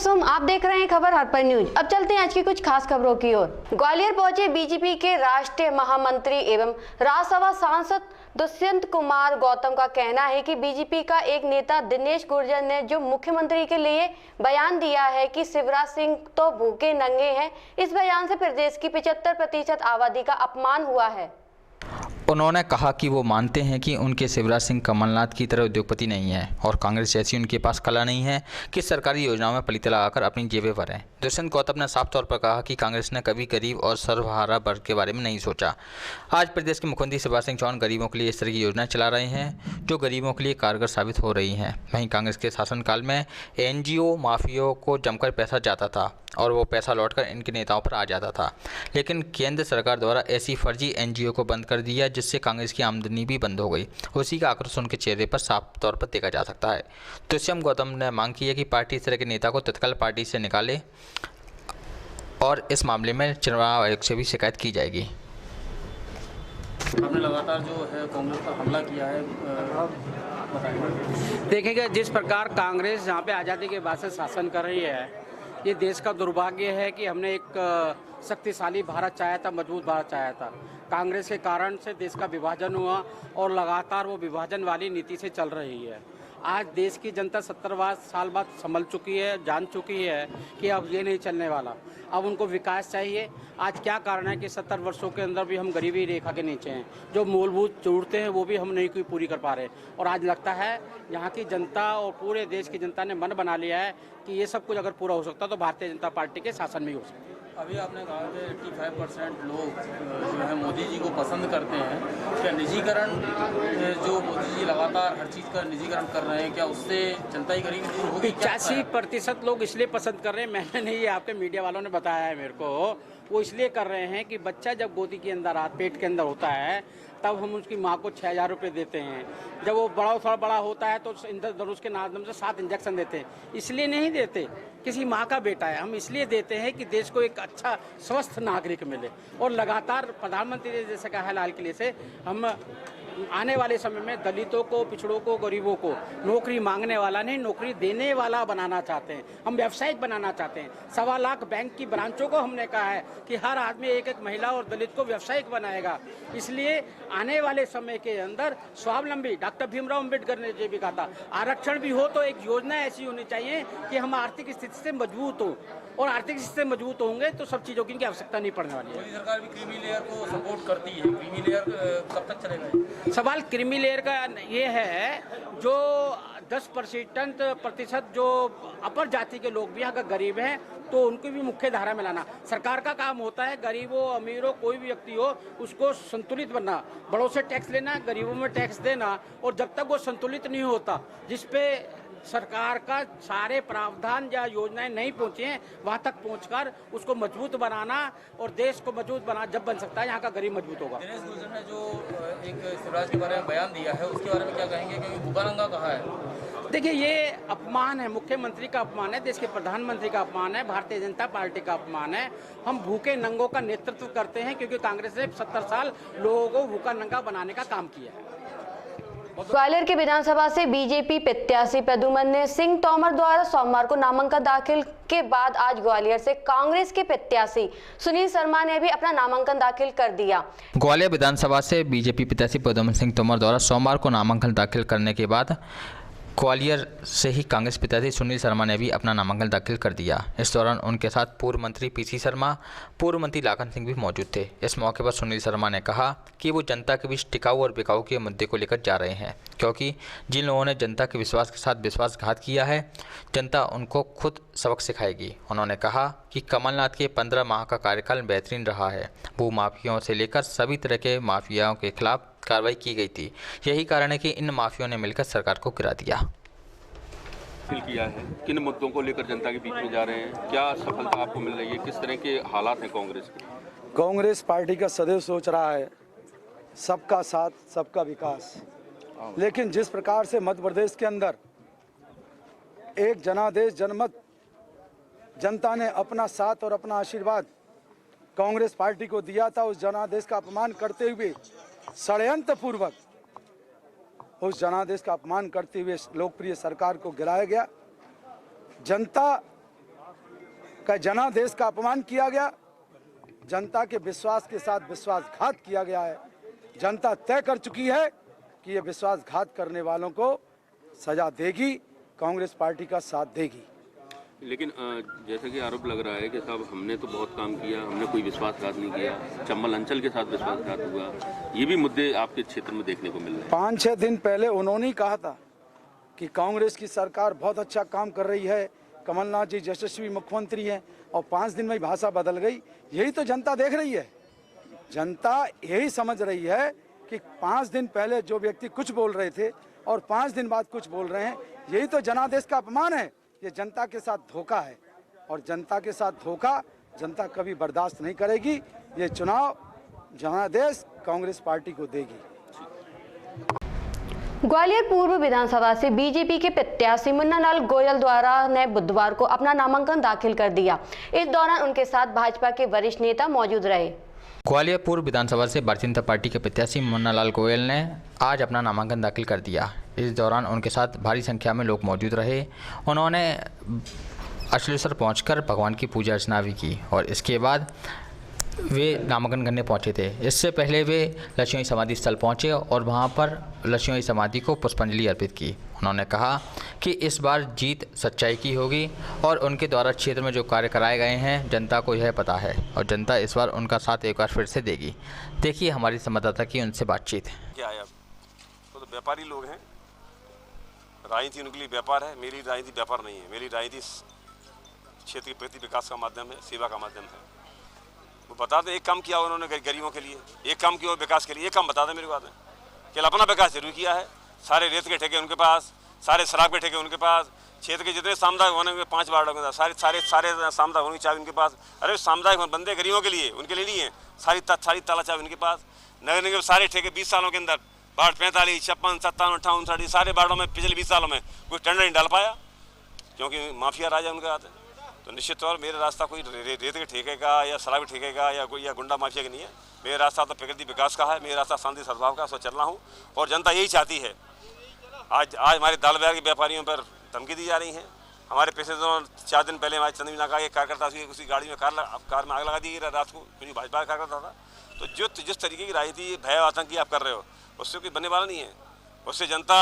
सोम, आप देख रहे हैं खबर हरपर न्यूज। अब चलते हैं आज की कुछ खास खबरों की ओर। ग्वालियर पहुंचे बीजेपी के राष्ट्रीय महामंत्री एवं राज्यसभा सांसद दुष्यंत कुमार गौतम का कहना है कि बीजेपी का एक नेता दिनेश गुर्जर ने जो मुख्यमंत्री के लिए बयान दिया है कि शिवराज सिंह तो भूखे नंगे हैं, इस बयान से प्रदेश की 75% आबादी का अपमान हुआ है। उन्होंने कहा कि वो मानते हैं कि उनके शिवराज सिंह कमलनाथ की तरह उद्योगपति नहीं है और कांग्रेस जैसी उनके पास कला नहीं है कि सरकारी योजनाओं में पलीते लगाकर अपनी जेबें भरें। दुष्यंत गौतम ने साफ तौर पर कहा कि कांग्रेस ने कभी गरीब और सर्वहारा वर्ग के बारे में नहीं सोचा। आज प्रदेश के मुख्यमंत्री शिवराज सिंह चौहान गरीबों के लिए इस तरह की योजनाएं चला रहे हैं जो गरीबों के लिए कारगर साबित हो रही हैं। वहीं कांग्रेस के शासनकाल में NGO माफियाओं को जमकर पैसा जाता था और वो पैसा लौटकर इनके नेताओं पर आ जाता था, लेकिन केंद्र सरकार द्वारा ऐसी फर्जी NGO को बंद कर दिया जिससे कांग्रेस की आमदनी भी बंद हो गई। उसी का आक्रोश उनके चेहरे पर साफ तौर पर देखा जा सकता है। दुष्यंत गौतम ने मांग की है कि पार्टी इस तरह के नेता को तत्काल पार्टी से निकाले और इस मामले में चुनाव आयोग से भी शिकायत की जाएगी। आपने लगातार जो है कांग्रेस पर हमला किया है, बताइए। देखिएगा, जिस प्रकार कांग्रेस यहाँ पे आज़ादी के बाद से शासन कर रही है, ये देश का दुर्भाग्य है कि हमने एक शक्तिशाली भारत चाहा था, मजबूत भारत चाहा था। कांग्रेस के कारण से देश का विभाजन हुआ और लगातार वो विभाजन वाली नीति से चल रही है। आज देश की जनता 70 साल बाद संभल चुकी है, जान चुकी है कि अब ये नहीं चलने वाला, अब उनको विकास चाहिए। आज क्या कारण है कि 70 वर्षों के अंदर भी हम गरीबी रेखा के नीचे हैं, जो मूलभूत जरूरतें हैं वो भी हम नहीं कोई पूरी कर पा रहे। और आज लगता है यहाँ की जनता और पूरे देश की जनता ने मन बना लिया है कि ये सब कुछ अगर पूरा हो सकता तो भारतीय जनता पार्टी के शासन में ही हो सकता। अभी आपने कहा कि 85% लोग जो है मोदी जी को पसंद करते हैं। क्या निजीकरण, जो मोदी जी लगातार हर चीज़ का निजीकरण कर रहे हैं, क्या उससे जनता की गरीबी दूर होगी? 85% लोग इसलिए पसंद कर रहे हैं, मैंने नहीं, ये आपके मीडिया वालों ने बताया है मेरे को। वो इसलिए कर रहे हैं कि बच्चा जब गोदी के अंदर पेट के अंदर होता है तब हम उसकी माँ को 6,000 रुपये देते हैं। जब वो थोड़ा बड़ा होता है तो इंद्रधनुष के नाम से 7 इंजेक्शन देते हैं। इसलिए नहीं देते, किसी माँ का बेटा है, हम इसलिए देते हैं कि देश को एक अच्छा स्वस्थ नागरिक मिले। और लगातार प्रधानमंत्री ने जैसे कहा है लाल किले से, हम आने वाले समय में दलितों को, पिछड़ों को, गरीबों को नौकरी मांगने वाला नहीं, नौकरी देने वाला बनाना चाहते हैं। हम व्यावसायिक बनाना चाहते हैं। 1.25 लाख बैंक की ब्रांचों को हमने कहा है कि हर आदमी एक महिला और दलित को व्यावसायिक बनाएगा। इसलिए आने वाले समय के अंदर स्वावलंबी, डॉक्टर भीमराव अम्बेडकर ने ये भी कहा था, आरक्षण भी हो तो एक योजना ऐसी होनी चाहिए कि हम आर्थिक स्थिति से मजबूत हो, और आर्थिक स्थिति से मजबूत होंगे तो सब चीज़ों की आवश्यकता नहीं पड़ने वाली है। मोदी सरकार भी क्रीमी लेयर को सपोर्ट करती है। क्रीमी लेयर कब तक चलेगा? सवाल क्रीमी लेयर का ये है, जो 10% जो अपर जाति के लोग भी अगर गरीब हैं तो उनको भी मुख्य धारा में लाना सरकार का काम होता है। गरीबों, अमीरों, कोई भी व्यक्ति हो, उसको संतुलित बनना, बड़ों से टैक्स लेना, गरीबों में टैक्स देना। और जब तक वो संतुलित नहीं होता, जिसपे सरकार का सारे प्रावधान या योजनाएं नहीं पहुंची हैं, वहां तक पहुंचकर उसको मजबूत बनाना और देश को मजबूत बना जब बन सकता है, यहाँ का गरीब मजबूत होगा। दिनेश गुर्जर ने जो एक शिवराज के बारे में बयान दिया है, उसके बारे में क्या कहेंगे? क्योंकि भूखा नंगा कहा है। देखिए, ये अपमान है, मुख्यमंत्री का अपमान है, देश के प्रधानमंत्री का अपमान है, भारतीय जनता पार्टी का अपमान है। हम भूखे नंगों का नेतृत्व करते हैं क्योंकि कांग्रेस ने 70 साल लोगों को भूखा नंगा बनाने का काम किया है। ग्वालियर के विधानसभा से बीजेपी प्रत्याशी प्रद्युम्न सिंह तोमर द्वारा सोमवार को नामांकन दाखिल के बाद आज ग्वालियर से कांग्रेस के प्रत्याशी सुनील शर्मा ने भी अपना नामांकन दाखिल कर दिया। ग्वालियर विधानसभा से बीजेपी प्रत्याशी प्रद्युम्न सिंह तोमर द्वारा सोमवार को नामांकन दाखिल करने के बाद ग्वालियर से ही कांग्रेस प्रत्याशी सुनील शर्मा ने भी अपना नामांकन दाखिल कर दिया। इस दौरान उनके साथ पूर्व मंत्री PC शर्मा, पूर्व मंत्री लाखन सिंह भी मौजूद थे। इस मौके पर सुनील शर्मा ने कहा कि वो जनता के बीच टिकाऊ और बिकाऊ के मुद्दे को लेकर जा रहे हैं, क्योंकि जिन लोगों ने जनता के विश्वास के साथ विश्वासघात किया है, जनता उनको खुद सबक सिखाएगी। उन्होंने कहा कि कमलनाथ के 15 माह का कार्यकाल बेहतरीन रहा है। भू माफियाओं से लेकर सभी तरह के माफियाओं के खिलाफ कार्रवाई की गई थी। यही कारण है कि इन माफियाओं ने मिलकर सरकार को गिरा दिया। किया है, किन मुद्दों को लेकर जनता के बीच में जा रहे हैं, क्या सफलता आपको मिल रही है, किस तरह के हालात हैं कांग्रेस के? कांग्रेस पार्टी का सदैव सोच रहा है सबका साथ, सबका विकास। लेकिन जिस प्रकार से मध्य प्रदेश के अंदर एक जनादेश जनमत जनता ने अपना साथ और अपना आशीर्वाद कांग्रेस पार्टी को दिया था, उस जनादेश का अपमान करते हुए षड्यंत्र पूर्वक उस जनादेश का अपमान करते हुए लोकप्रिय सरकार को गिराया गया। जनता का जनादेश का अपमान किया गया, जनता के विश्वास के साथ विश्वासघात किया गया है। जनता तय कर चुकी है कि ये विश्वासघात करने वालों को सजा देगी, कांग्रेस पार्टी का साथ देगी। लेकिन जैसे कि आरोप लग रहा है कि साहब हमने तो बहुत काम किया, हमने कोई विश्वासघात नहीं किया, चंबल अंचल के साथ विश्वासघात हुआ, ये भी मुद्दे आपके क्षेत्र में देखने को मिल रहे हैं। 5-6 दिन पहले उन्होंने ही कहा था कि कांग्रेस की सरकार बहुत अच्छा काम कर रही है, कमलनाथ जी यशस्वी मुख्यमंत्री हैं, और 5 दिन में ही भाषा बदल गई। यही तो जनता देख रही है। जनता यही समझ रही है कि 5 दिन पहले जो व्यक्ति कुछ बोल रहे थे और 5 दिन बाद कुछ बोल रहे हैं, यही तो जनादेश का अपमान है। ये जनता के साथ धोखा है, और जनता के साथ धोखा जनता कभी बर्दाश्त नहीं करेगी। ये चुनाव जनादेश कांग्रेस पार्टी को देगी। ग्वालियर पूर्व विधानसभा से बीजेपी के प्रत्याशी मुन्नालाल गोयल द्वारा ने बुधवार को अपना नामांकन दाखिल कर दिया। इस दौरान उनके साथ भाजपा के वरिष्ठ नेता मौजूद रहे। ग्वालियर पूर्व विधानसभा से भारतीय जनता पार्टी के प्रत्याशी मुन्नालाल गोयल ने आज अपना नामांकन दाखिल कर दिया। इस दौरान उनके साथ भारी संख्या में लोग मौजूद रहे। उन्होंने अश्लेश्वर पहुंचकर भगवान की पूजा अर्चना भी की और इसके बाद वे नामांकन करने पहुंचे थे। इससे पहले वे लक्ष्मी समाधि स्थल पहुंचे और वहां पर लक्ष्मी समाधि को पुष्पांजलि अर्पित की। उन्होंने कहा कि इस बार जीत सच्चाई की होगी और उनके द्वारा क्षेत्र में जो कार्य कराए गए हैं जनता को यह पता है और जनता इस बार उनका साथ एक बार फिर से देगी। देखिए हमारी संवाददाता की उनसे बातचीत। क्या है, अब तो व्यापारी लोग हैं, राजनीति उनके लिए व्यापार है। मेरी राजनीति व्यापार नहीं है। मेरी राजनीति क्षेत्र के प्रति विकास का माध्यम है, सेवा का माध्यम है। वो बता दें एक काम किया उन्होंने गरीबों के लिए, एक काम किया विकास के लिए, एक काम बता दें मेरी बात है। केवल अपना विकास जरूर किया है। सारे रेत के ठेके उनके पास, सारे शराब के ठेके उनके पास, क्षेत्र के जितने सामुदायिक होने के 5 वार्डों के सारे सामुदायिक होने की चाबी उनके पास। अरे सामुदायिक बंदे गरीबों के लिए, उनके लिए नहीं है। सारी ताला चाबी उनके पास। नगर निगम सारे ठेके 20 सालों के अंदर वार्ड 45, 56, 57, 58, 59 सारे वार्डों में पिछले 20 सालों में कोई टेंडर नहीं डाल पाया, क्योंकि माफिया राजा उनके हाथ है। तो निश्चित तौर मेरा रास्ता कोई रेत के ठेके का या शराब के ठेके का या कोई गुंडा माफिया का नहीं है। मेरा रास्ता तो प्रकृति विकास का है। मेरा रास्ता शांति सद्भाव का, सो चल रहा हूँ और जनता यही चाहती है। आज हमारे दाल बाजार के व्यापारियों पर धमकी दी जा रही है। हमारे पिछले दिनों 4 दिन पहले हमारे चंद्रमीना का एक कार्यकर्ता उसी गाड़ी में कार में आग लगा दी रात को, क्योंकि भाजपा का कार्यकर्ता था। तो जिस तरीके की राजनीति भय आतंकी आप कर रहे हो उससे कोई बनने वाला नहीं है। उससे जनता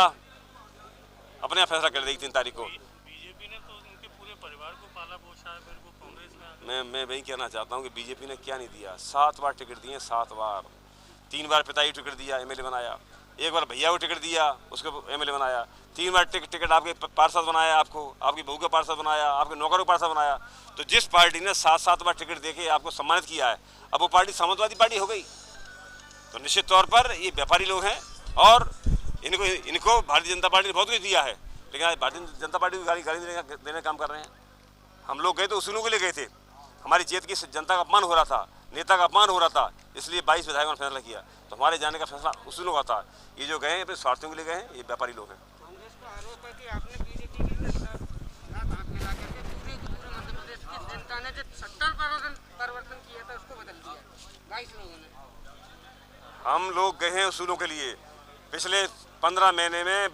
अपने आप फैसला कर देगी 3 तारीख को। बीजेपी ने तो उनके पूरे परिवार को पाला पोसा है, फिर वो कांग्रेस में मैं वही कहना चाहता हूँ कि बीजेपी ने क्या नहीं दिया। 7 बार टिकट दिए, 7 बार। 3 बार पिताजी टिकट दिया, एमएलए बनाया। 1 बार भैया को टिकट दिया, उसको एमएलए बनाया। 3 बार टिकट आपके पार्षद बनाया, आपको आपकी बहू का पार्षद बनाया, आपके नौकर को पार्षद बनाया। तो जिस पार्टी ने 7-7 बार टिकट देके आपको सम्मानित किया है, अब वो पार्टी सामंतवादी पार्टी हो गई। तो निश्चित तौर पर ये व्यापारी लोग हैं और इनको भारतीय जनता पार्टी ने बहुत कुछ दिया है, लेकिन आज भारतीय जनता पार्टी को गाली देने का काम कर रहे हैं। हम लोग गए तो उसूलों के लिए गए थे। हमारी क्षेत्र की जनता का अपमान हो रहा था, नेता का अपमान हो रहा था, इसलिए 22 विधायकों ने फैसला किया। तो हमारे जाने का फैसला उसूलों का था। ये जो गए हैं अपने स्वार्थों के लिए गए हैं, ये व्यापारी लोग हैं। कांग्रेस का आरोप है कि आपने बीजेपी के पूरे मध्य प्रदेश की जनता ने जो 70% परिवर्तन किया था उसको बदल दिया 22 लोगों ने। हम लोग गए हैं उसूलों के लिए। पिछले 15 महीने में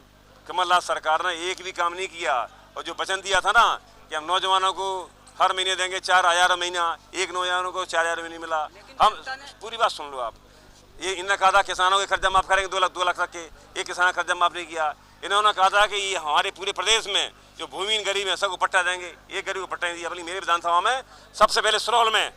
कमलनाथ सरकार ने एक भी काम नहीं किया, और जो वचन दिया था ना कि हम नौजवानों को हर महीने देंगे 4000 महीना, एक नौजवानों को 4000 में नहीं मिला। हम पूरी बात सुन लो आप। ये इन्होंने कहा था किसानों के कर्जा माफ करेंगे 2 लाख तक के, एक किसान का कर्जा माफ नहीं किया। इन्होंने कहा था कि ये हमारे पूरे प्रदेश में जो भूमिहीन गरीब है सबको पट्टा देंगे, एक गरीब को पट्टा नहीं दिया। बल्कि मेरे विधानसभा में सबसे पहले सुरौल में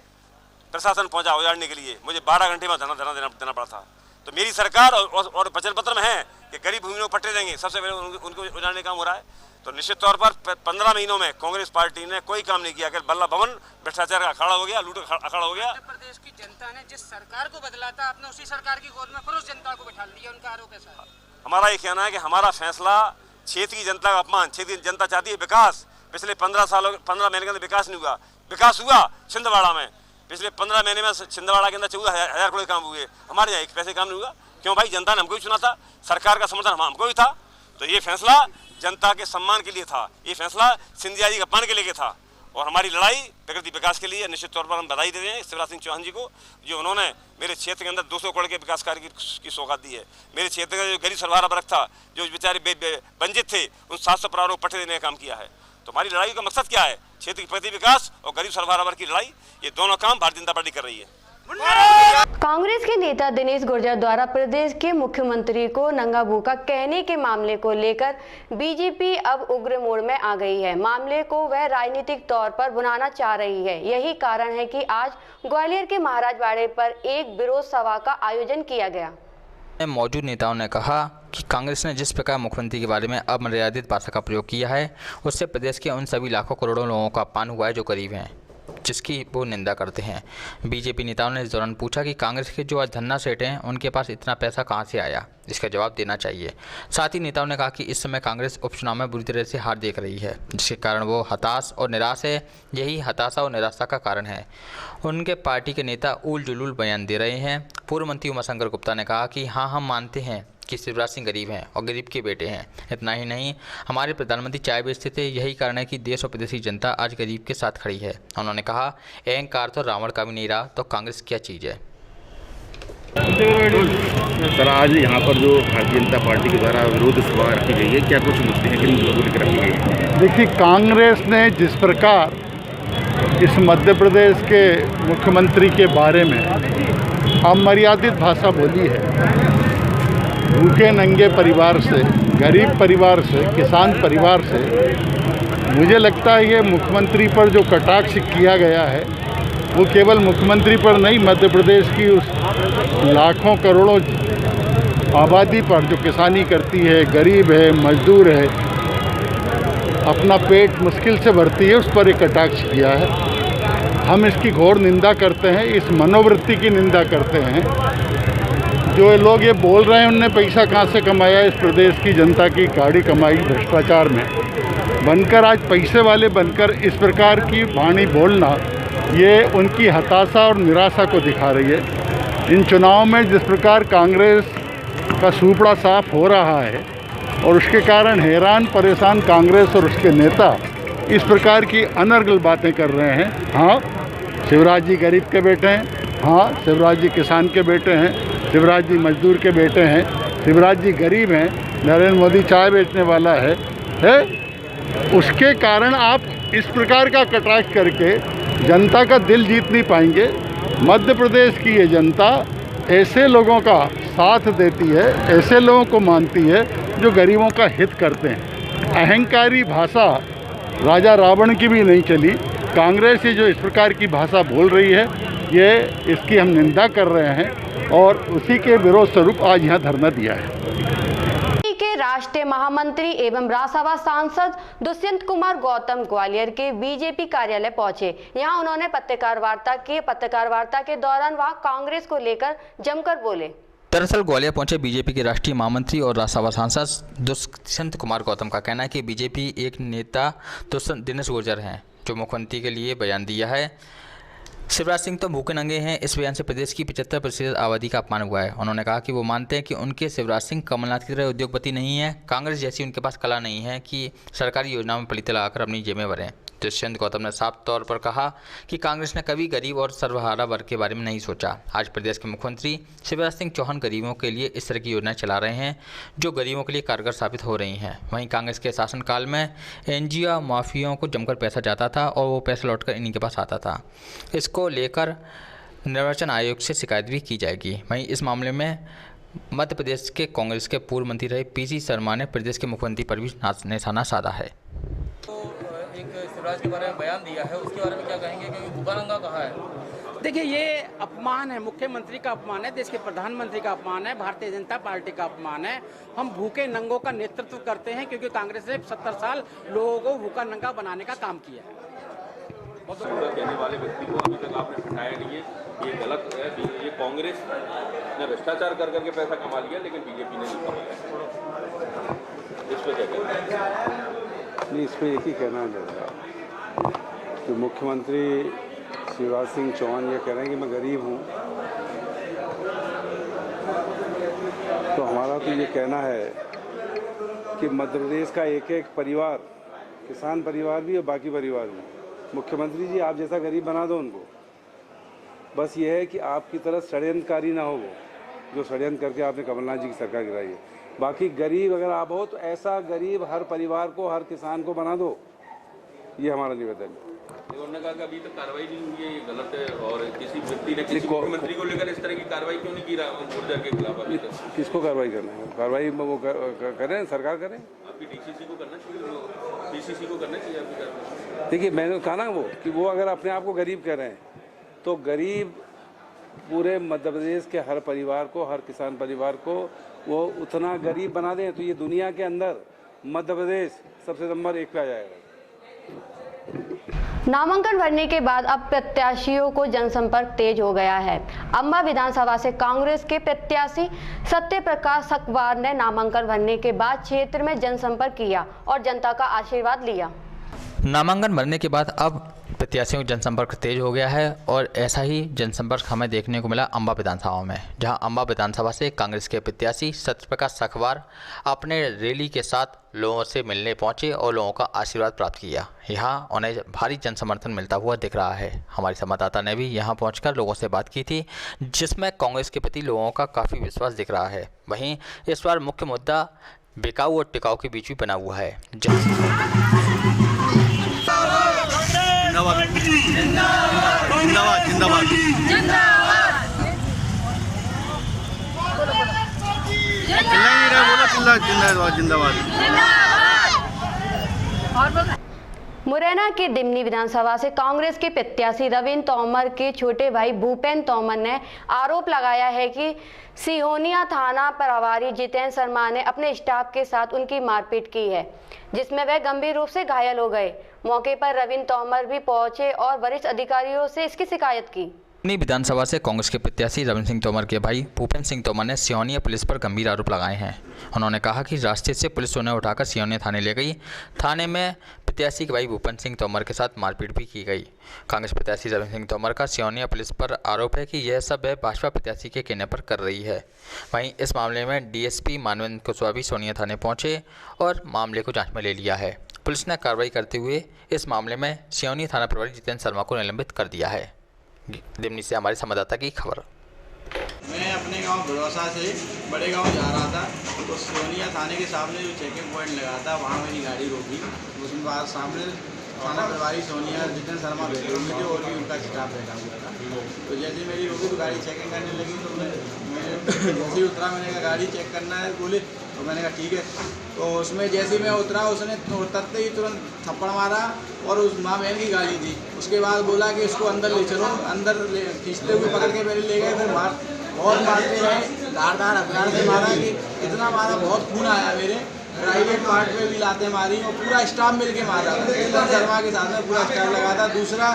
प्रशासन पहुंचा उजाड़ने के लिए, मुझे 12 घंटे में धरना देना पड़ा था। तो मेरी सरकार और वचन पत्र में है कि गरीब भूमियों को पट्टे देंगे, सबसे पहले उनको उजाड़ने का काम हो रहा है। तो निश्चित तौर पर 15 महीनों में कांग्रेस पार्टी ने कोई काम नहीं किया कि बल्ला भवन भ्रष्टाचार का अखाड़ा हो गया, लूट का अखाड़ा हो गया। उत्तर प्रदेश की जनता ने जिस सरकार को बदला था, आपने उसी सरकार की गोद में फिर उस जनता को बैठा दिया। उनका आरोप ऐसा है। हमारा ये कहना है कि हमारा फैसला क्षेत्र की जनता का अपमान, क्षेत्र की जनता चाहती है विकास। पिछले 15 महीने के अंदर विकास नहीं हुआ। विकास हुआ छिंदवाड़ा में, पिछले 15 महीने में छिंदवाड़ा के अंदर 14,000 करोड़ काम हुए। हमारे यहाँ एक पैसे काम नहीं हुआ। क्यों भाई? जनता ने हमको ही चुना था, सरकार का समर्थन हमको ही था। तो ये फैसला जनता के सम्मान के लिए था, ये फैसला सिंधिया जी के अपमान के लिए था, और हमारी लड़ाई प्रकृति विकास के लिए। निश्चित तौर पर हम बधाई देते हैं शिवराज सिंह चौहान जी को, जो उन्होंने मेरे क्षेत्र के अंदर 200 करोड़ के विकास कार्य की सौगात दी है। मेरे क्षेत्र का जो गरीब सर्वहारा वर्ग था, जो बेचारे वंचित थे, उन 700 परिवारों को पट्टे देने का काम किया है। तुम्हारी लड़ाई का मकसद क्या है? क्षेत्र की प्रगति विकास और गरीब सर्वहारा वर्ग की लड़ाई, ये दोनों काम भारतीय जनता पार्टी कर रही है। कांग्रेस के नेता दिनेश गुर्जर द्वारा प्रदेश के मुख्यमंत्री को नंगा भूखा कहने के मामले को लेकर बीजेपी अब उग्र मोड़ में आ गई है। मामले को वह राजनीतिक तौर पर भुनाना चाह रही है। यही कारण है कि आज ग्वालियर के महाराजवाड़े पर एक विरोध सभा का आयोजन किया गया। मौजूद नेताओं ने कहा कि कांग्रेस ने जिस प्रकार मुख्यमंत्री के बारे में अमर्यादित भाषा का प्रयोग किया है, उससे प्रदेश के उन सभी लाखों करोड़ों लोगों का अपमान हुआ है जो गरीब हैं, जिसकी वो निंदा करते हैं। बीजेपी नेताओं ने इस दौरान पूछा कि कांग्रेस के जो आज धन्ना सेठ हैं, उनके पास इतना पैसा कहां से आया, इसका जवाब देना चाहिए। साथ ही नेताओं ने कहा कि इस समय कांग्रेस उपचुनाव में बुरी तरह से हार देख रही है, जिसके कारण वो हताश और निराश है। यही हताशा और निराशा का कारण है। उनके पार्टी के नेता उल जुलूल बयान दे रहे हैं। पूर्व मंत्री उमाशंकर गुप्ता ने कहा कि हाँ, हम मानते हैं कि शिवराज सिंह गरीब हैं और गरीब के बेटे हैं। इतना ही नहीं, हमारे प्रधानमंत्री चाय बेचते थे। यही कारण है कि देश और प्रदेश की जनता आज गरीब के साथ खड़ी है। उन्होंने कहा, अहंकार तो रावण का भी नहीं रहा, तो कांग्रेस क्या चीज़ है। सर, आज यहाँ पर जो भारतीय जनता पार्टी के द्वारा विरोध सभा रखी गई है, क्या कुछ मुद्दे हैं, किन मुद्दों को लेकर रखी गई है? देखिए, कांग्रेस ने जिस प्रकार इस मध्य प्रदेश के मुख्यमंत्री के बारे में अमर्यादित भाषा बोली है, भूखे नंगे परिवार से, गरीब परिवार से, किसान परिवार से, मुझे लगता है ये मुख्यमंत्री पर जो कटाक्ष किया गया है वो केवल मुख्यमंत्री पर नहीं, मध्य प्रदेश की उस लाखों करोड़ों आबादी पर जो किसानी करती है, गरीब है, मजदूर है, अपना पेट मुश्किल से भरती है, उस पर एक कटाक्ष किया है। हम इसकी घोर निंदा करते हैं, इस मनोवृत्ति की निंदा करते हैं। जो लोग ये बोल रहे हैं उनने पैसा कहाँ से कमाया? इस प्रदेश की जनता की गाड़ी कमाई भ्रष्टाचार में बनकर, आज पैसे वाले बनकर इस प्रकार की वाणी बोलना, ये उनकी हताशा और निराशा को दिखा रही है। इन चुनाव में जिस प्रकार कांग्रेस का सूपड़ा साफ हो रहा है और उसके कारण हैरान परेशान कांग्रेस और उसके नेता इस प्रकार की अनर्गल बातें कर रहे हैं। हाँ, शिवराज जी गरीब के बेटे हैं, हाँ, शिवराज जी किसान के बेटे हैं, शिवराज जी मजदूर के बेटे हैं, शिवराज जी गरीब हैं, नरेंद्र मोदी चाय बेचने वाला है। उसके कारण आप इस प्रकार का कटाक्ष करके जनता का दिल जीत नहीं पाएंगे। मध्य प्रदेश की ये जनता ऐसे लोगों का साथ देती है, ऐसे लोगों को मानती है जो गरीबों का हित करते हैं। अहंकारी भाषा राजा रावण की भी नहीं चली। कांग्रेस ये जो इस प्रकार की भाषा बोल रही है, ये इसकी हम निंदा कर रहे हैं और उसी के विरोध स्वरूप आज यहाँ धरना दिया है। के राष्ट्रीय महामंत्री एवं राज्यसभा सांसद दुष्यंत कुमार गौतम ग्वालियर के बीजेपी कार्यालय पहुंचे। यहां उन्होंने पत्रकार वार्ता के दौरान वहां कांग्रेस को लेकर जमकर बोले। दरअसल ग्वालियर पहुंचे बीजेपी के राष्ट्रीय महामंत्री और राज्यसभा सांसद दुष्यंत कुमार गौतम का कहना है कि बीजेपी एक नेता दिनेश गुर्जर हैं, जो मुख्यमंत्री के लिए बयान दिया है। शिवराज सिंह तो भूखे नंगे हैं, इस बयान से प्रदेश की 75% आबादी का अपमान हुआ है। उन्होंने कहा कि वो मानते हैं कि उनके शिवराज सिंह कमलनाथ की तरह उद्योगपति नहीं है। कांग्रेस जैसी उनके पास कला नहीं है कि सरकारी योजनाओं में पलीते लगाकर अपनी जेबें भरें। दुष्यंत गौतम ने साफ तौर पर कहा कि कांग्रेस ने कभी गरीब और सर्वहारा वर्ग के बारे में नहीं सोचा। आज प्रदेश के मुख्यमंत्री शिवराज सिंह चौहान गरीबों के लिए इस तरह की योजनाएं चला रहे हैं जो गरीबों के लिए कारगर साबित हो रही हैं। वहीं कांग्रेस के शासनकाल में एनजीओ माफियाओं को जमकर पैसा जाता था और वो पैसा लौटकर इन्हीं के पास आता था। इसको लेकर निर्वाचन आयोग से शिकायत भी की जाएगी। वहीं इस मामले में मध्य प्रदेश के कांग्रेस के पूर्व मंत्री रहे पीसी शर्मा ने प्रदेश के मुख्यमंत्री पर भी निशाना साधा है। शिवराज के बारे में बयान दिया है, उसके बारे में क्या कहेंगे? क्योंकि भूखा नंगा कहा है। देखिए, ये अपमान है, मुख्यमंत्री का अपमान है, देश के प्रधानमंत्री का अपमान है, भारतीय जनता पार्टी का अपमान है। हम भूखे नंगों का नेतृत्व करते हैं क्योंकि कांग्रेस ने 70 साल लोगों को भूखा नंगा बनाने का काम किया है। कहने वाले व्यक्ति को अभी तक आपने हटाया नहीं है, ये गलत है। ये कांग्रेस ने भ्रष्टाचार कर करके पैसा कमा लिया, लेकिन बीजेपी ने नहीं कमाया। इस पर क्या कहना है? नहीं, इस पर एक ही कहना है कि मुख्यमंत्री शिवराज सिंह चौहान ये कह रहे हैं कि मैं गरीब हूँ, तो हमारा तो ये कहना है कि मध्य प्रदेश का एक एक परिवार, किसान परिवार भी और बाकी परिवार भी, मुख्यमंत्री जी आप जैसा गरीब बना दो उनको। बस ये है कि आपकी तरह षड्यंत्रकारी ना हो वो, जो षड्यंत्र करके आपने कमलनाथ जी की सरकार गिराई है। बाकी गरीब अगर आप हो तो ऐसा गरीब हर परिवार को, हर किसान को बना दो ये हमारा निवेदन है। उन्होंने कहा कि अभी तक कार्रवाई नहीं हुई है, ये गलत है, और किसी व्यक्ति ने किसी मुख्यमंत्री को लेकर इस तरह की कार्रवाई क्यों नहीं की गुर्जर के खिलाफ अभी तक? किसको कार्रवाई करना है? कार्रवाई वो करें, सरकार करें। आपकी डीसीसी को करना चाहिए, पीसीसी को करना चाहिए आपकी कार्रवाई। देखिए, मैंने कहा ना वो अगर अपने आप को गरीब कह रहे हैं तो गरीब पूरे मध्य प्रदेश के हर परिवार को, हर किसान परिवार को वो उतना गरीब बना दें तो ये दुनिया के अंदर मध्य प्रदेश सबसे नंबर 1 पे आ जाएगा। नामांकन भरने के बाद अब प्रत्याशियों को जनसंपर्क तेज हो गया है। अंबा विधानसभा से कांग्रेस के प्रत्याशी सत्य प्रकाश सकवार ने नामांकन भरने के बाद क्षेत्र में जनसंपर्क किया और जनता का आशीर्वाद लिया। नामांकन भरने के बाद अब प्रत्याशियों का जनसंपर्क तेज हो गया है और ऐसा ही जनसंपर्क हमें देखने को मिला अंबा विधानसभा में, जहां अंबा विधानसभा से कांग्रेस के प्रत्याशी सत्यप्रकाश सकवार अपने रैली के साथ लोगों से मिलने पहुंचे और लोगों का आशीर्वाद प्राप्त किया। यहां उन्हें भारी जन समर्थन मिलता हुआ दिख रहा है। हमारे संवाददाता ने भी यहां पहुंचकर लोगों से बात की थी, जिसमें कांग्रेस के प्रति लोगों का काफ़ी विश्वास दिख रहा है। वहीं इस बार मुख्य मुद्दा बिकाऊ और टिकाऊ के बीच भी बना हुआ है। जिंदाबाद जिंदाबाद जिंदाबाद जिंदाबाद जिंदाबाद। मुरैना के दिमनी विधानसभा से कांग्रेस के प्रत्याशी रविंद्र तोमर के छोटे भाई भूपेंद्र तोमर ने आरोप लगाया है कि सिहोनिया थाना प्रभारी जितेंद्र शर्मा ने अपने स्टाफ के साथ उनकी मारपीट की है, जिसमें वह गंभीर रूप से घायल हो गए। मौके पर रविंद्र तोमर भी पहुंचे और वरिष्ठ अधिकारियों से इसकी शिकायत की। अपनी विधानसभा से कांग्रेस के प्रत्याशी रविंद्र सिंह तोमर के भाई भूपेंद्र सिंह तोमर ने सिहोनिया पुलिस पर गंभीर आरोप लगाए हैं। उन्होंने कहा कि रास्ते से पुलिस उन्हें उठाकर सिहोनिया थाने ले गई। थाने में प्रत्याशी के भाई भूपेंद्र सिंह तोमर के साथ मारपीट भी की गई। कांग्रेस प्रत्याशी रविंद्र सिंह तोमर का सिहोनिया पुलिस पर आरोप है कि यह सब है भाजपा प्रत्याशी के कहने पर कर रही है। वहीं इस मामले में डीएसपी मानवेंद्र कुशवाहा भी सिहोनिया थाने पहुंचे और मामले को जाँच में ले लिया है। पुलिस ने कार्रवाई करते हुए इस मामले में सिहोनिया थाना प्रभारी जितेंद्र शर्मा को निलंबित कर दिया है। दिमनी से हमारे संवाददाता की खबर। मैं अपने गांव भरोसा से बड़े गांव जा रहा था तो सिहोनिया थाने के सामने जो चेकिंग पॉइंट लगा था वहां मेरी गाड़ी रोकी। उसमें बाद सामने थाना प्रभारी सिहोनिया जितेंद्र शर्मा बैठे हुए थे और भी उनका स्टाफ बैठा हुआ था। तो जैसे मेरी रोकी तो गाड़ी चेकिंग करने लगी तो मैं जैसे ही उतरा, मैंने कहा गाड़ी चेक करना है, बोले तो मैंने कहा ठीक है। तो उसमें जैसे ही मैं उतरा उसने उतरते ही तुरंत थप्पड़ मारा और उस माँ बहन की गाली दी। उसके बाद बोला कि इसको अंदर ले चलो, अंदर खींचते हुए पकड़ के मेरे ले गए। फिर बहुत मारते रहे, धार हथियार से मारा कि इतना मारा बहुत खून आया मेरे प्राइवेट पार्ट पे भी लाते मारी और पूरा स्टाफ मिल के मारा। जितेंद्र शर्मा के साथ में पूरा स्टाफ लगा था। दूसरा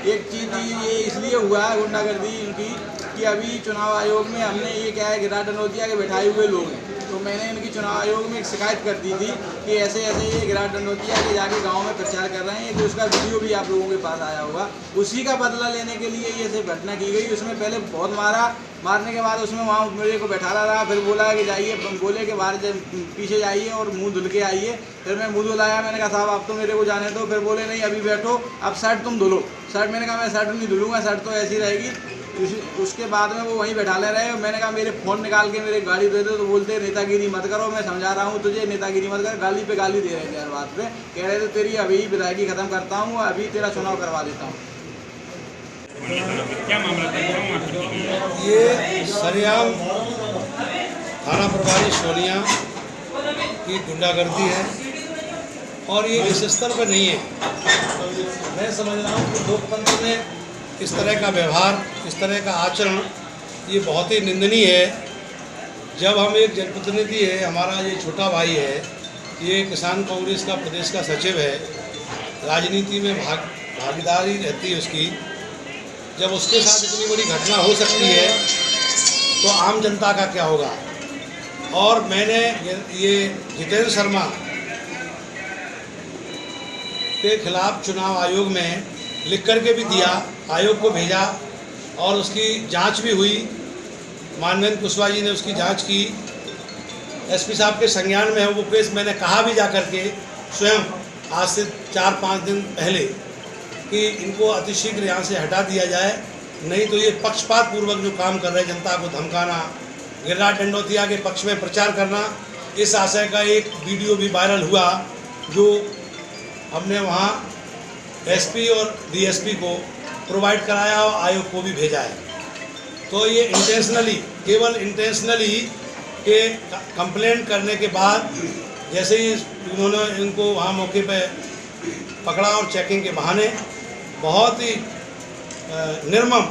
एक चीज़ ये इसलिए हुआ है गुंडागर्दी इनकी कि अभी चुनाव आयोग में हमने ये क्या है गिरा डंडौतिया के बैठाए हुए लोग हैं, तो मैंने इनकी चुनाव आयोग में एक शिकायत कर दी थी कि ऐसे ऐसे ये गिरा डंडौतिया के जाके गांव में प्रचार कर रहे हैं। तो उसका वीडियो भी आप लोगों के पास आया होगा। उसी का बदला लेने के लिए ये सब घटना की गई। उसमें पहले बहुत मारने के बाद उसमें वहाँ मेरे को बैठा रहा, फिर बोला कि जाइए, बोले कि बाहर पीछे जाइए और मुँह धुल के आइए। फिर मैं मुँह धुलाया, मैंने कहा साहब आप तो मेरे को जाने दो। फिर बोले नहीं अभी बैठो, अब शर्ट तुम धुलो। शर्ट मैंने कहा मैं शर्ट नहीं धुलूँगा, शर्ट तो ऐसी रहेगी। उसके बाद में वो वहीं बैठा ले रहे। मैंने कहा मेरे फ़ोन निकाल के मेरे गाड़ी दे दो, तो बोलते नेतागिरी मत करो, मैं समझा रहा हूँ तुझे, नेतागिरी मत कर। गाली पे गाली दे रहे थे हर बात पे। कह रहे थे तेरी अभी विधायकी ख़त्म करता हूँ, अभी तेरा चुनाव करवा देता हूँ। क्या मामला था? ये सरेआम थाना प्रभारी सिहोनिया की गुंडागर्दी है और ये इस स्तर पर नहीं है। मैं समझ रहा हूँ कि लोकतंत्र में इस तरह का व्यवहार, इस तरह का आचरण ये बहुत ही निंदनीय है। जब हम एक जनप्रतिनिधि है, हमारा ये छोटा भाई है, ये किसान कांग्रेस का प्रदेश का सचिव है, राजनीति में भागीदारी रहती है उसकी, जब उसके साथ इतनी बड़ी घटना हो सकती है तो आम जनता का क्या होगा। और मैंने ये जितेंद्र शर्मा के खिलाफ चुनाव आयोग में लिख करके भी दिया, आयोग को भेजा और उसकी जांच भी हुई। मानवेंद्र कुशवाहा जी ने उसकी जांच की, एसपी साहब के संज्ञान में है वो केस। मैंने कहा भी जा करके स्वयं आज से 4-5 दिन पहले कि इनको अतिशीघ्र यहाँ से हटा दिया जाए, नहीं तो ये पक्षपात पूर्वक जो काम कर रहे हैं, जनता को धमकाना, गिरिराज डंडौतिया के पक्ष में प्रचार करना, इस आशय का एक वीडियो भी वायरल हुआ जो हमने वहाँ एसपी और डीएसपी को प्रोवाइड कराया और आयोग को भी भेजा है। तो ये इंटेंशनली, केवल इंटेंशनली के कंप्लेंट करने के बाद जैसे ही उन्होंने इनको वहाँ मौके पे पकड़ा और चेकिंग के बहाने बहुत ही निर्मम,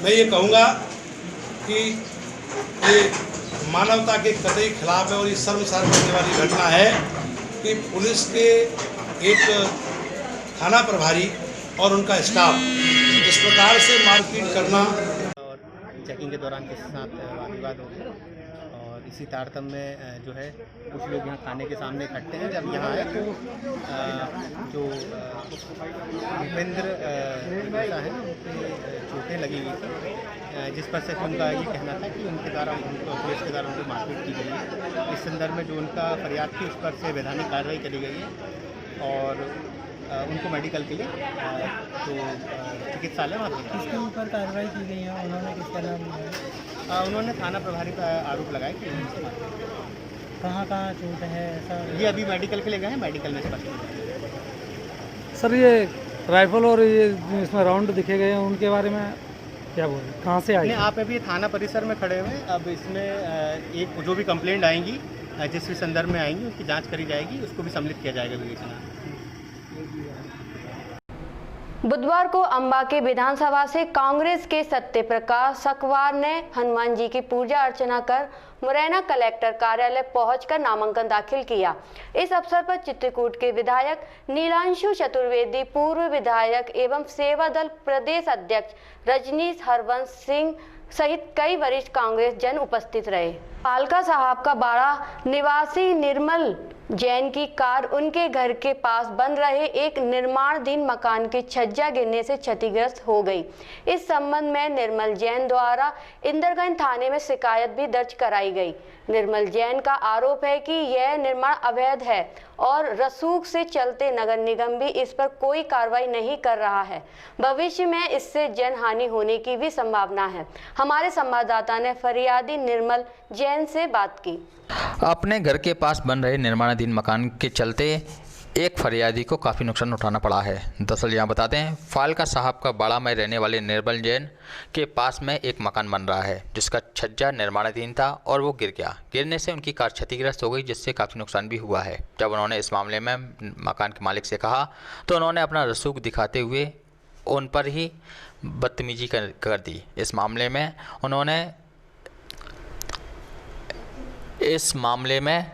मैं ये कहूँगा कि ये मानवता के कतई खिलाफ है और ये शर्मसार करने वाली घटना है कि पुलिस के एक थाना प्रभारी और उनका स्टाफ इस प्रकार से मारपीट करना। और चेकिंग के दौरान किसी के साथ वाद विवाद हो गया और इसी तारतम्य में जो है कुछ लोग यहाँ खाने के सामने इकट्ठे हैं। जब यहाँ आए तो जो भूपेंद्र ऐसा है उनकी चोटें लगी हुई थी, जिस पर से उनका ये कहना था कि उनके द्वारा पुलिस के द्वारा उनको मारपीट की गई है। इस संदर्भ में जो उनका फरियाद थी उस पर से वैधानिक कार्रवाई करी गई है और उनको मेडिकल के लिए तो चिकित्सालय वहाँ किसके ऊपर कार्रवाई की गई है? उन्होंने किसका नाम लिया? उन्होंने थाना प्रभारी पर आरोप लगाया कि उनसे कहाँ चोट है ऐसा? ये अभी मेडिकल के लिए गए हैं, मेडिकल में स्पष्ट। सर ये राइफल और ये इसमें राउंड दिखे गए हैं उनके बारे में क्या बोल, कहाँ से आए? आप अभी थाना परिसर में खड़े हुए। अब इसमें एक जो भी कंप्लेंट आएंगी, जिस भी संदर्भ में आएंगी उसकी जांच करी जाएगी, उसको भी सम्मिलित किया जाएगा विवेचना। बुधवार को अंबा के विधानसभा से कांग्रेस के सत्यप्रकाश सकवार ने हनुमान जी की पूजा अर्चना कर मुरैना कलेक्टर कार्यालय पहुंचकर नामांकन दाखिल किया। इस अवसर पर चित्रकूट के विधायक नीलांशु चतुर्वेदी, पूर्व विधायक एवं सेवा दल प्रदेश अध्यक्ष रजनीश हरवंश सिंह सहित कई वरिष्ठ कांग्रेस जन उपस्थित रहे। पालका साहब का बाड़ा निवासी निर्मल जैन की कार उनके घर के पास बन रहे एक निर्माणाधीन मकान के छज्जा गिरने से क्षतिग्रस्त हो गई। इस संबंध में निर्मल जैन द्वारा इंदरगंज थाने में शिकायत भी दर्ज कराई गई। निर्मल जैन का आरोप है कि यह निर्माण अवैध है और रसूख से चलते नगर निगम भी इस पर कोई कार्रवाई नहीं कर रहा है। भविष्य में इससे जनहानि होने की भी संभावना है। हमारे संवाददाता ने फरियादी निर्मल जैन से बात की। अपने घर के पास बन रहे निर्माणाधीन मकान के चलते एक फरियादी को काफ़ी नुकसान उठाना पड़ा है। दरअसल यहाँ बताते हैं, फालका साहब का बाड़ा में रहने वाले निर्मल जैन के पास में एक मकान बन रहा है जिसका छज्जा निर्माणाधीन था और वो गिर गया। गिरने से उनकी कार क्षतिग्रस्त हो गई जिससे काफ़ी नुकसान भी हुआ है। जब उन्होंने इस मामले में मकान के मालिक से कहा तो उन्होंने अपना रसूख दिखाते हुए उन पर ही बदतमीजी कर दी। इस मामले में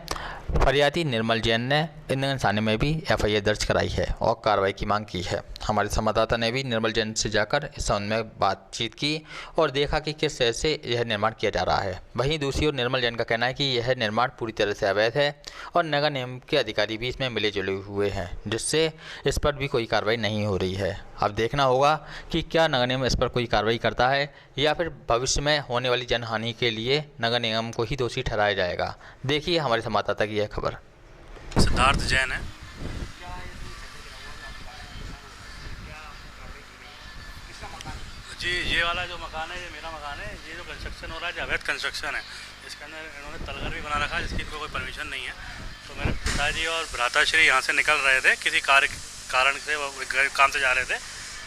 फरियादी निर्मल जैन ने इंदरगंज थाने में भी एफआईआर दर्ज कराई है और कार्रवाई की मांग की है। हमारे संवाददाता ने भी निर्मल जैन से जाकर इस संबंध में बातचीत की और देखा कि किस तरह से यह निर्माण किया जा रहा है। वहीं दूसरी ओर निर्मल जैन का कहना है कि यह निर्माण पूरी तरह से अवैध है और नगर निगम के अधिकारी भी इसमें मिले जुले हुए हैं, जिससे इस पर भी कोई कार्रवाई नहीं हो रही है। अब देखना होगा कि क्या नगर निगम इस पर कोई कार्रवाई करता है या फिर भविष्य में होने वाली जनहानि के लिए नगर निगम को ही दोषी ठहराया जाएगा। देखिए हमारे संवाददाता की यह खबर। सिद्धार्थ जैन है। जी ये वाला जो मकान है ये मेरा मकान है। ये जो कंस्ट्रक्शन हो रहा है, अवैध कंस्ट्रक्शन है, इसके अंदर इन्होंने तलघर भी बना रखा है जिसकी इनको कोई परमिशन नहीं है। तो मेरे पिताजी और भ्राताश्री यहाँ से निकल रहे थे, किसी कारण से वो काम से जा रहे थे।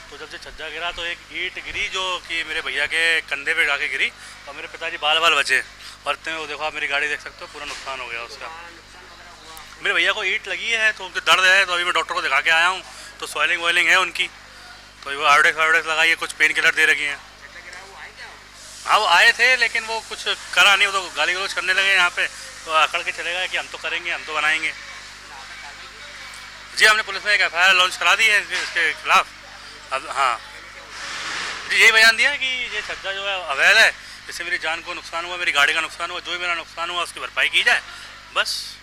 तो जब से छज्जा गिरा तो एक ईंट गिरी जो कि मेरे भैया के कंधे पे जाके गिरी और मेरे पिताजी बाल बचे। और इतने वो देखो, आप मेरी गाड़ी देख सकते हो, पूरा नुकसान हो गया उसका। मेरे भैया को ईंट लगी है तो उनके दर्द है, तो अभी मैं डॉक्टर को दिखा के आया हूँ। तो स्वेलिंग है उनकी, तो वो आयोडेक्स लगाई है, कुछ पेन किलर दे रखी हैं। हाँ वो आए थे लेकिन वो कुछ करा नहीं, वो तो गाली गलौज करने लगे यहाँ पे। तो अकड़ के चले गए कि हम तो करेंगे, हम तो बनाएंगे। जी हमने पुलिस में एक एफआईआर लॉन्च करा दी है इसके खिलाफ। अब हाँ जी यही बयान दिया कि ये छज्जा जो है अवैध है, इससे मेरी जान को नुकसान हुआ, मेरी गाड़ी का नुकसान हुआ, जो भी मेरा नुकसान हुआ उसकी भरपाई की जाए बस।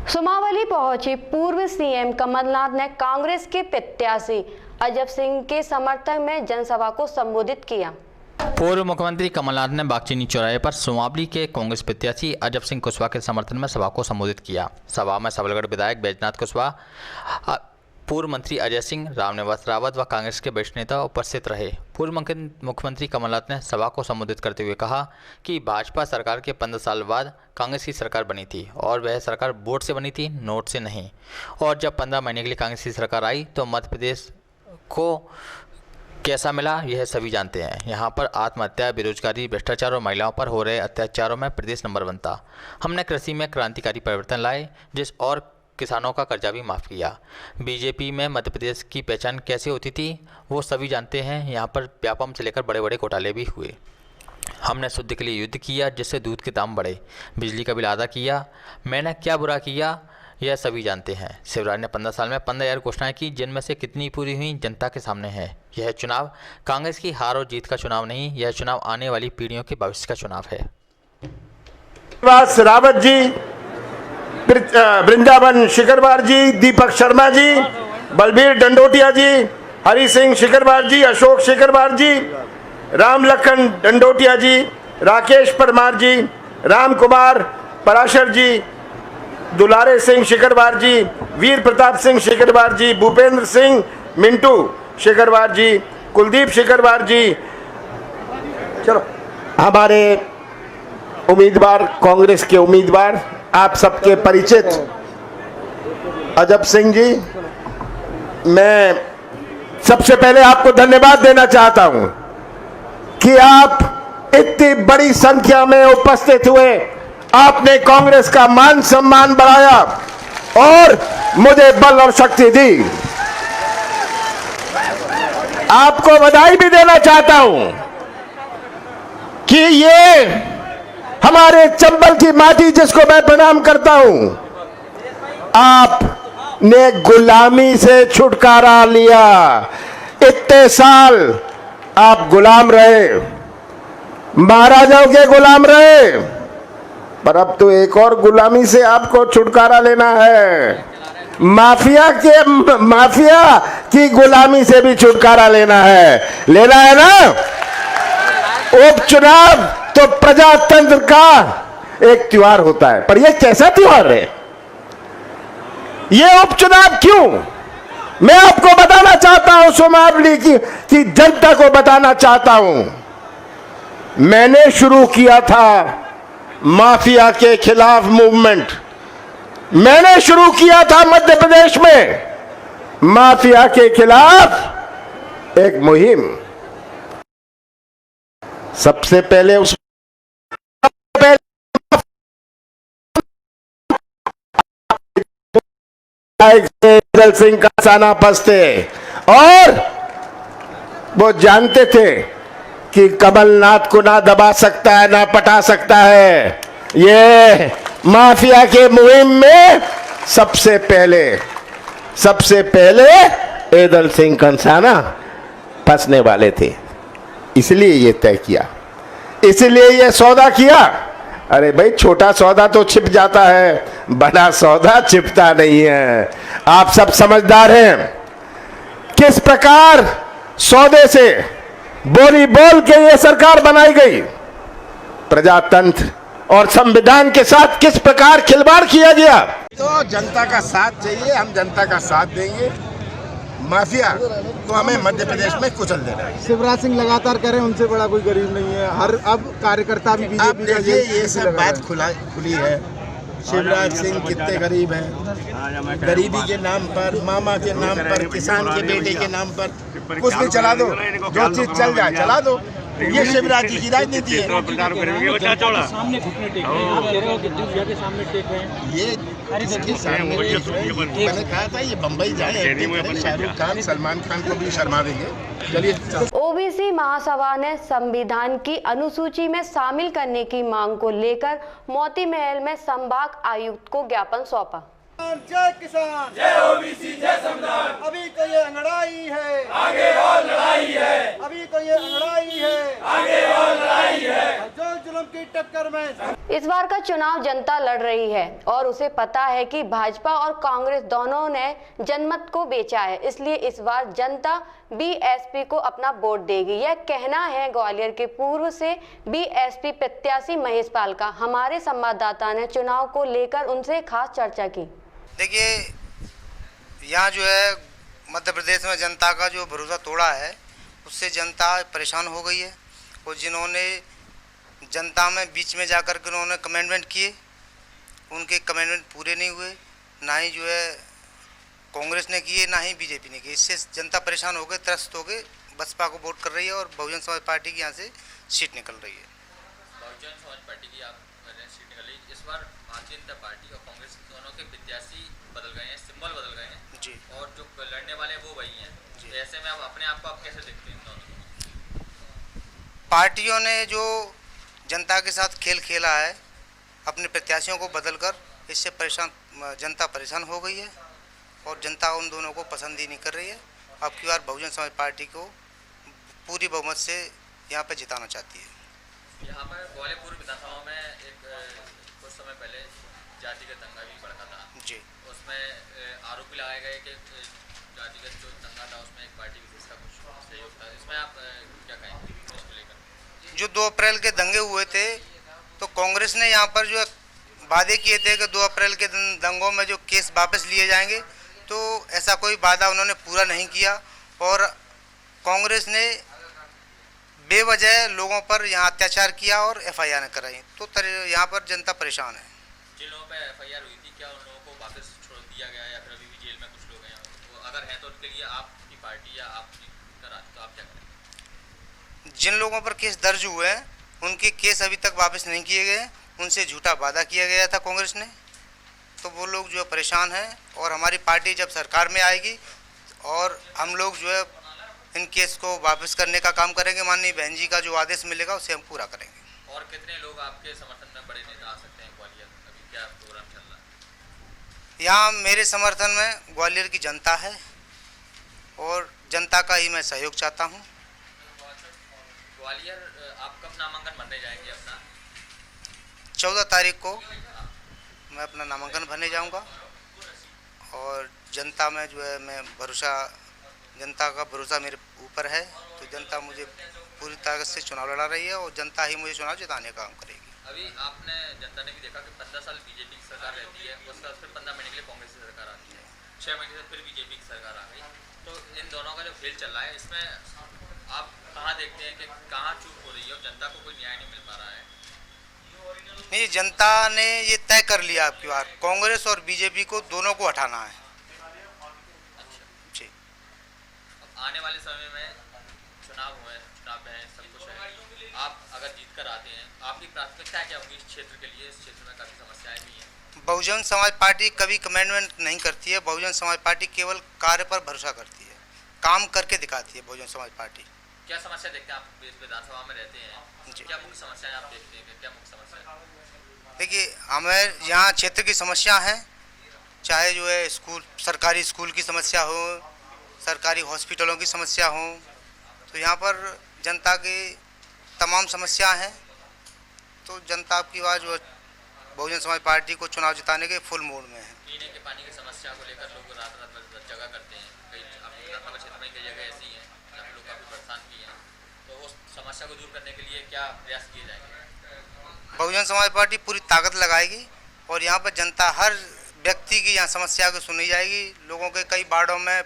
सुमावली पहुंचे पूर्व सीएम कमलनाथ ने कांग्रेस के प्रत्याशी अजब सिंह के समर्थन में जनसभा को संबोधित किया। पूर्व मुख्यमंत्री कमलनाथ ने बागचीनी चौराहे पर सुमावली के कांग्रेस प्रत्याशी अजब सिंह कुशवाहा के समर्थन में सभा को संबोधित किया। सभा में सबलगढ़ विधायक बैजनाथ कुशवाहा, पूर्व मंत्री अजय सिंह, रामनिवास रावत व कांग्रेस के वरिष्ठ नेता उपस्थित रहे। पूर्व मुख्यमंत्री कमलनाथ ने सभा को संबोधित करते हुए कहा कि भाजपा सरकार के 15 साल बाद कांग्रेस की सरकार बनी थी और वह सरकार वोट से बनी थी, नोट से नहीं। और जब 15 महीने के लिए कांग्रेस की सरकार आई तो मध्य प्रदेश को कैसा मिला यह सभी जानते हैं। यहाँ पर आत्महत्या, बेरोजगारी, भ्रष्टाचार और महिलाओं पर हो रहे अत्याचारों में प्रदेश नंबर 1 था। हमने कृषि में क्रांतिकारी परिवर्तन लाए, जिस और किसानों का कर्जा भी माफ़ किया। बीजेपी में मध्य प्रदेश की पहचान कैसे होती थी वो सभी जानते हैं। यहाँ पर व्यापम से लेकर बड़े बड़े घोटाले भी हुए। हमने शुद्ध के लिए युद्ध किया जिससे दूध के दाम बढ़े, बिजली का बिल आधा किया। मैंने क्या बुरा किया यह सभी जानते हैं। शिवराज ने 15 साल में 15,000 घोषणाएं की, जिनमें से कितनी पूरी हुई जनता के सामने है। यह चुनाव कांग्रेस की हार और जीत का चुनाव नहीं, यह चुनाव आने वाली पीढ़ियों के भविष्य का चुनाव है। रावत जी, वृंदावन शिकरवार जी, दीपक शर्मा जी, बलबीर डंडोटिया जी, हरि सिंह शिकरवार जी, अशोक शिकरवार जी, राम लखन डंडोटिया जी, राकेश परमार जी, राम कुमार पराशर जी, दुलारे सिंह शिकरवार जी, वीर प्रताप सिंह शिकरवार जी, भूपेंद्र सिंह मिंटू शिकरवार जी, कुलदीप शिकरवार जी। चलो, हमारे उम्मीदवार, कांग्रेस के उम्मीदवार, आप सबके परिचित अजब सिंह जी, मैं सबसे पहले आपको धन्यवाद देना चाहता हूं कि आप इतनी बड़ी संख्या में उपस्थित हुए, आपने कांग्रेस का मान सम्मान बढ़ाया और मुझे बल और शक्ति दी। आपको बधाई भी देना चाहता हूं कि ये हमारे चंबल की माटी, जिसको मैं प्रणाम करता हूं, आपने गुलामी से छुटकारा लिया। इतने साल आप गुलाम रहे, महाराजाओं के गुलाम रहे, पर अब तो एक और गुलामी से आपको छुटकारा लेना है। माफिया की गुलामी से भी छुटकारा लेना है ना। उपचुनाव तो प्रजातंत्र का एक त्योहार होता है, पर यह कैसा त्योहार है? यह उपचुनाव क्यों? मैं आपको बताना चाहता हूं, सोमावली की जनता को बताना चाहता हूं। मैंने शुरू किया था माफिया के खिलाफ मूवमेंट, मैंने शुरू किया था मध्य प्रदेश में माफिया के खिलाफ एक मुहिम। सबसे पहले एदल सिंह का साना फंसते और वो जानते थे कि कमलनाथ को ना दबा सकता है, ना पटा सकता है। ये माफिया के मुहिम में सबसे पहले एदल सिंह कंसाना फंसने वाले थे, इसलिए ये तय किया, इसलिए ये सौदा किया। अरे भाई, छोटा सौदा तो छिप जाता है, बड़ा सौदा छिपता नहीं है। आप सब समझदार हैं किस प्रकार सौदे से बोली बोल के ये सरकार बनाई गई। प्रजातंत्र और संविधान के साथ किस प्रकार खिलवाड़ किया गया। तो जनता का साथ चाहिए, हम जनता का साथ देंगे। माफिया को हमें मध्य प्रदेश में कुचल देना है। शिवराज सिंह लगातार कह रहे हैं उनसे बड़ा कोई गरीब नहीं है। हर अब कार्यकर्ता भी बीजेपी का ये सब बात खुली है। शिवराज सिंह कितने गरीब हैं, गरीबी के नाम पर, मामा के नाम पर, किसान के बेटे के नाम पर कुछ भी चला दो, जो चीज चल जाए चला दो। ये शिवराज जी की राजनीति है। ये इसके सामने मैंने कहा था ये बम्बई जाए, शाहरुख खान, सलमान खान को भी शर्मा देंगे। चलिए। ओबीसी महासभा ने संविधान की अनुसूची में शामिल करने की मांग को लेकर मोती महल में संभाग आयुक्त को ज्ञापन सौंपा। जय किसान, जय ओबीसी, जय संविधान। अभी तो ये अंगड़ाई है, आगे और लड़ाई है। अभी तो ये अंगड़ाई है, आगे और लड़ाई है। जो जुल्म की टक्कर में इस बार का चुनाव जनता लड़ रही है और उसे पता है कि भाजपा और कांग्रेस दोनों ने जनमत को बेचा है, इसलिए इस बार जनता बीएसपी को अपना वोट देगी। यह कहना है ग्वालियर के पूर्व से बीएसपी प्रत्याशी महेश पाल का। हमारे संवाददाता ने चुनाव को लेकर उनसे खास चर्चा की। देखिए, यहाँ जो है मध्य प्रदेश में जनता का जो भरोसा तोड़ा है उससे जनता परेशान हो गई है। और जिन्होंने जनता में बीच में जाकर के उन्होंने कमेंटमेंट किए, उनके कमेंटमेंट पूरे नहीं हुए, ना ही जो है कांग्रेस ने किए ना ही बीजेपी ने किए। इससे जनता परेशान हो गए, त्रस्त हो गए, बसपा को वोट कर रही है और बहुजन समाज पार्टी की यहाँ से सीट निकल रही है। बहुजन समाज पार्टी की आप सीट निकल रही है। इस बार भारतीय जनता पार्टी और कांग्रेस दोनों के प्रत्याशी बदल गए हैं, सिंबल बदल गए हैं जी, और जो लड़ने वाले हैं वो वही हैं। तो ऐसे में आप अपने आप को आप कैसे देखते हैं इन दोनों? पार्टियों ने जो जनता के साथ खेल खेला है अपने प्रत्याशियों को बदलकर, इससे जनता परेशान हो गई है और जनता उन दोनों को पसंद ही नहीं कर रही है। अब की बार बहुजन समाज पार्टी को पूरी बहुमत से यहाँ पर जिताना चाहती है। यहाँ पर ग्वालियर पूर्व विधानसभा में एक कुछ समय पहले जातिगत दंगा भी भड़का था जी, उसमें आरोप भी लगाए गए कि जातिगत जो दंगा था उसमें एक पार्टी विशेष का कुछ सहयोग था। इसमें आप क्या कहेंगे इसको लेकर? जो 2 अप्रैल के दंगे हुए थे तो कांग्रेस ने यहाँ पर जो वादे किए थे कि 2 अप्रैल के दंगों में जो केस वापस लिए जाएंगे, तो ऐसा कोई वादा उन्होंने पूरा नहीं किया और कांग्रेस ने बेवजह लोगों पर यहाँ अत्याचार किया और FIR कराई। तो यहाँ पर जनता परेशान है। जिन लोगों पर FIR हुई थी क्या उन लोगों को वापस छोड़ दिया गया या फिर अभी भी जेल में कुछ लोग हैं? तो अगर हैं तो उनके लिए आपकी पार्टी या आपकी तो आप क्या करेंगे? जिन लोगों पर केस दर्ज हुए हैं उनके केस अभी तक वापस नहीं किए गए, उनसे झूठा वादा किया गया था कांग्रेस ने, तो वो लोग जो परेशान हैं। और हमारी पार्टी जब सरकार में आएगी और हम लोग जो है इन केस को वापस करने का काम करेंगे, माननीय बहन जी का जो आदेश मिलेगा उसे हम पूरा करेंगे। और कितने लोग आपके समर्थन में बड़े नेता आ सकते हैं ग्वालियर? अभी क्या प्रोग्राम चल रहा है? यहाँ मेरे समर्थन में ग्वालियर की जनता है और जनता का ही मैं सहयोग चाहता हूँ। ग्वालियर आप कब नामांकन भरने जाएंगे अपना? 14 तारीख को मैं अपना नामांकन भरने जाऊंगा और जनता में जो है मैं जनता का भरोसा मेरे ऊपर है, तो जनता मुझे पूरी ताकत से चुनाव लड़ा रही है और जनता ही मुझे चुनाव जिताने का काम करेगी। अभी आपने जनता ने भी देखा कि 15 साल बीजेपी की सरकार रहती है, उसके बाद फिर 15 महीने के लिए कांग्रेस की सरकार आती है, 6 महीने से फिर बीजेपी की सरकार आ गई। तो इन दोनों का जो खेल चल रहा है इसमें आप कहाँ देखते हैं कि कहाँ चूक हो रही है और जनता को कोई न्याय नहीं मिल पा रहा है? नहीं, जनता ने ये तय कर लिया आपकी बार कांग्रेस और बीजेपी को दोनों को हटाना है। आने वाले समय में चुनाव है, सब कुछ है, आप अगर जीत कर आते हैं आपकी प्राथमिकता क्या होगी इस क्षेत्र के लिए? इस क्षेत्र में काफ़ी समस्याएं भी हैं। बहुजन समाज पार्टी कभी कमेंटमेंट नहीं करती है। बहुजन समाज पार्टी केवल कार्य पर भरोसा करती है, काम करके दिखाती है बहुजन समाज पार्टी। क्या समस्या देखते हैं आप? इस विधानसभा में रहते हैं, क्या मुख्य समस्याएं आप देखते हैं? क्या मुख्य समस्या? देखिए, हमें यहाँ क्षेत्र की समस्या है, चाहे जो है सरकारी स्कूल की समस्या हो, सरकारी हॉस्पिटलों की समस्या हो, तो यहाँ पर जनता की तमाम समस्या हैं। तो जनता की बात जो बहुजन समाज पार्टी को चुनाव जिताने के फुल मोड में है। पीने के पानी की समस्या को लेकर लोग रात भर जगह करते हैं, कई आपके विधानसभा क्षेत्र में कई जगह ऐसी हैं जहाँ लोग काफ़ी परेशान भी हैं, तो उस समस्या को दूर करने के लिए क्या प्रयास किए जाएंगे? बहुजन समाज पार्टी पूरी ताकत लगाएगी और यहाँ पर जनता हर व्यक्ति की यहाँ समस्या को सुनी जाएगी। लोगों के कई वार्डों में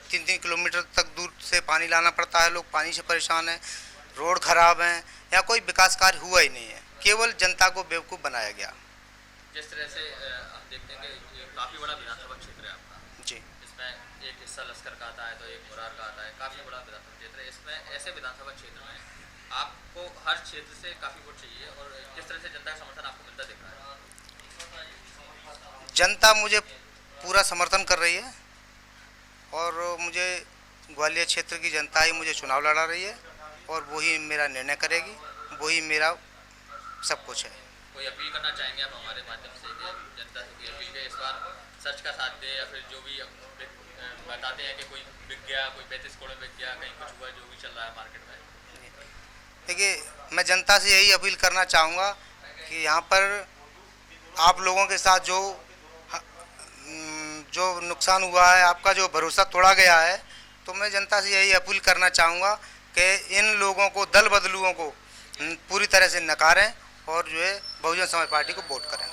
3-3 किलोमीटर तक दूर से पानी लाना पड़ता है, लोग पानी से परेशान हैं, रोड खराब हैं, यहाँ कोई विकास कार्य हुआ ही नहीं है, केवल जनता को बेवकूफ़ बनाया गया। जिस तरह से हम देखते हैं कि काफ़ी बड़ा विधानसभा क्षेत्र है आपका जी, इसमें एक हिस्सा लश्कर का आता है तो एक मुरार का आता है, काफ़ी बड़ा विधानसभा क्षेत्र है। इसमें ऐसे विधानसभा क्षेत्र में आपको हर क्षेत्र से काफ़ी वोट चाहिए और किस तरह से जनता का समर्थन आपको मिलता दिख रहा है? जनता मुझे पूरा समर्थन कर रही है और मुझे ग्वालियर क्षेत्र की जनता ही मुझे चुनाव लड़ा रही है और वही मेरा निर्णय करेगी, वही मेरा सब कुछ है। कोई अपील करना चाहेंगे आप हमारे माध्यम से कि जनता से कोई अपील इस बार सच का साथ दे या फिर जो भी बताते हैं कि कोई बिक गया, कोई 35 करोड़ में बिक गया, कहीं कुछ हुआ, जो भी चल रहा है मार्केट में? देखिए, मैं जनता से यही अपील करना चाहूँगा कि यहाँ पर आप लोगों के साथ जो नुकसान हुआ है, आपका जो भरोसा तोड़ा गया है, तो मैं जनता से यही अपील करना चाहूँगा कि इन लोगों को, दल बदलुओं को पूरी तरह से नकारें और जो है बहुजन समाज पार्टी को वोट करें।